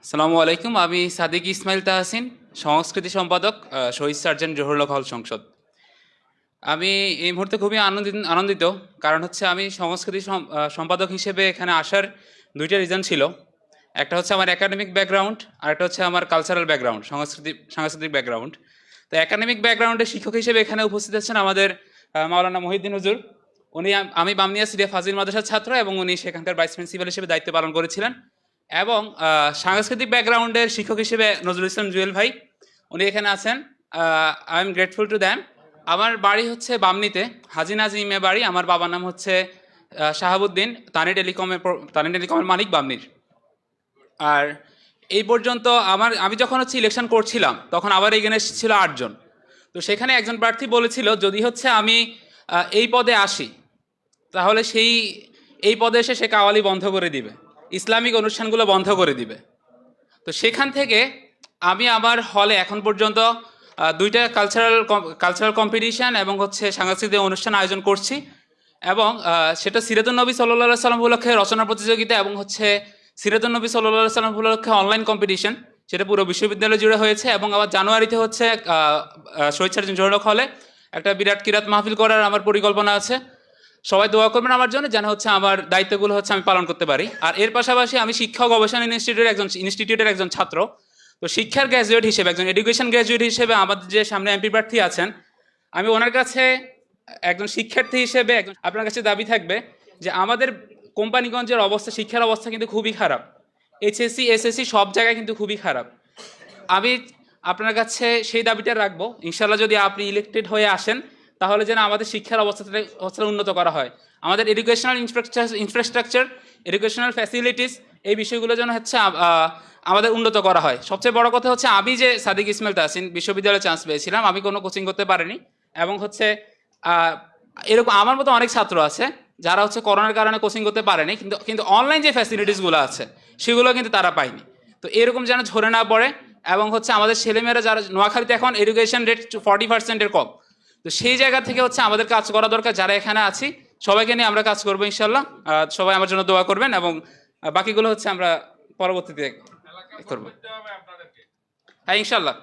আসসালামু আলাইকুম। আমি সাদিক ইসমাইল তাহসিন, সংস্কৃতি সম্পাদক, শহীদ সার্জেন্ট জহুরুল হল সংসদ। আমি এই মুহূর্তে খুবই আনন্দিত, কারণ হচ্ছে আমি সংস্কৃতি সম্পাদক হিসেবে এখানে আসার দুইটা রিজন ছিল। একটা হচ্ছে আমার একাডেমিক ব্যাকগ্রাউন্ড, আর একটা হচ্ছে আমার কালচারাল ব্যাকগ্রাউন্ড, সাংস্কৃতিক ব্যাকগ্রাউন্ড। তো একাডেমিক ব্যাকগ্রাউন্ডের শিক্ষক হিসেবে এখানে উপস্থিত আছেন আমাদের মাওলানা মহিউদ্দিন হুজুর। উনি আমি বামনিয়া সিরিয়া ফাজিল মাদ্রাসার ছাত্র এবং উনি সেখানকার ভাইস প্রিন্সিপাল হিসেবে দায়িত্ব পালন করেছিলেন। এবং সাংস্কৃতিক ব্যাকগ্রাউন্ডের শিক্ষক হিসেবে নজরুল ইসলাম জুয়েল ভাই, উনি এখানে আছেন। I am grateful to them. আমার বাড়ি হচ্ছে বামনিতে, হাজি নাজিমে বাড়ি। আমার বাবার নাম হচ্ছে শাহাবুদ্দিন, তানি টেলিকমের মালিক বামনির। আর এই পর্যন্ত আমি যখন হচ্ছে ইলেকশন করছিলাম তখন আবার এখানে ছিল 8 জন। তো সেখানে একজন প্রার্থী বলেছিল যদি হচ্ছে আমি এই পদে আসি তাহলে এই পদে এসে সে কাওয়ালি বন্ধ করে দিবে, ইসলামিক অনুষ্ঠানগুলো বন্ধ করে দিবে। তো সেখান থেকে আমি আমার হলে এখন পর্যন্ত দুইটা কালচারাল কম্পিটিশান এবং হচ্ছে সাংস্কৃতিক অনুষ্ঠান আয়োজন করছি। এবং সেটা সিরাতুন নবী সাল্লাল্লাহু সাল্লাম উপলক্ষে রচনা প্রতিযোগিতা এবং হচ্ছে সিরাতুন নবী সাল্লাল্লাহু সাল্লাম উপলক্ষে অনলাইন কম্পিটিশন, সেটা পুরো বিশ্ববিদ্যালয় জুড়ে হয়েছে। এবং আবার জানুয়ারিতে হচ্ছে শহীদ সার্জেন্ট জহুরুল হলে একটা বিরাট কিরাত মাহফিল করার আমার পরিকল্পনা আছে। সবাই দোয়া করবেন আমার জন্য, যেন হচ্ছে আমার দায়িত্বগুলো হচ্ছে আমি পালন করতে পারি। আর এর পাশাপাশি আমি শিক্ষা গবেষণা ইনস্টিটিউটের একজন ছাত্র। তো শিক্ষার গ্র্যাজুয়েট হিসেবে, একজন এডুকেশন গ্র্যাজুয়েট হিসেবে আমাদের যে সামনে এমপি প্রার্থী আছেন, আমি ওনার কাছে একজন শিক্ষার্থী হিসেবে আপনার কাছে দাবি থাকবে যে আমাদের কোম্পানিগঞ্জের অবস্থা, শিক্ষার অবস্থা কিন্তু খুবই খারাপ। এইচএসসি এসএসসি সব জায়গায় কিন্তু খুবই খারাপ। আমি আপনার কাছে সেই দাবিটা রাখবো, ইনশাল্লাহ যদি আপনি ইলেক্টেড হয়ে আসেন তাহলে যেন আমাদের শিক্ষার অবস্থাটা উন্নত করা হয়। আমাদের এডুকেশনাল ইনফ্রাস্ট্রাকচার, এডুকেশনাল ফ্যাসিলিটিস, এই বিষয়গুলো যেন হচ্ছে আমাদের উন্নত করা হয়। সবচেয়ে বড় কথা হচ্ছে আমি যে সাদিক ইসমাইল তাহসিন বিশ্ববিদ্যালয়ে চান্স পেয়েছিলাম, আমি কোনো কোচিং করতে পারিনি। এবং হচ্ছে এরকম আমার মতো অনেক ছাত্র আছে যারা হচ্ছে করোনার কারণে কোচিং করতে পারেনি, কিন্তু অনলাইন যে ফ্যাসিলিটিসগুলো আছে সেগুলো কিন্তু তারা পায়নি। তো এরকম যেন ঝরে না পড়ে। এবং হচ্ছে আমাদের ছেলেমেয়েরা যারা নোয়াখালীতে এখন এডুকেশন রেট 40%-এর কম, তো সেই জায়গা থেকে হচ্ছে আমাদের কাজ করা দরকার। যারা এখানে আছি সবাইকে নিয়ে আমরা কাজ করবো ইনশাল্লাহ। সবাই আমার জন্য দোয়া করবেন এবং বাকিগুলো হচ্ছে আমরা পরবর্তীতে করবো। হ্যাঁ, ইনশাল্লাহ।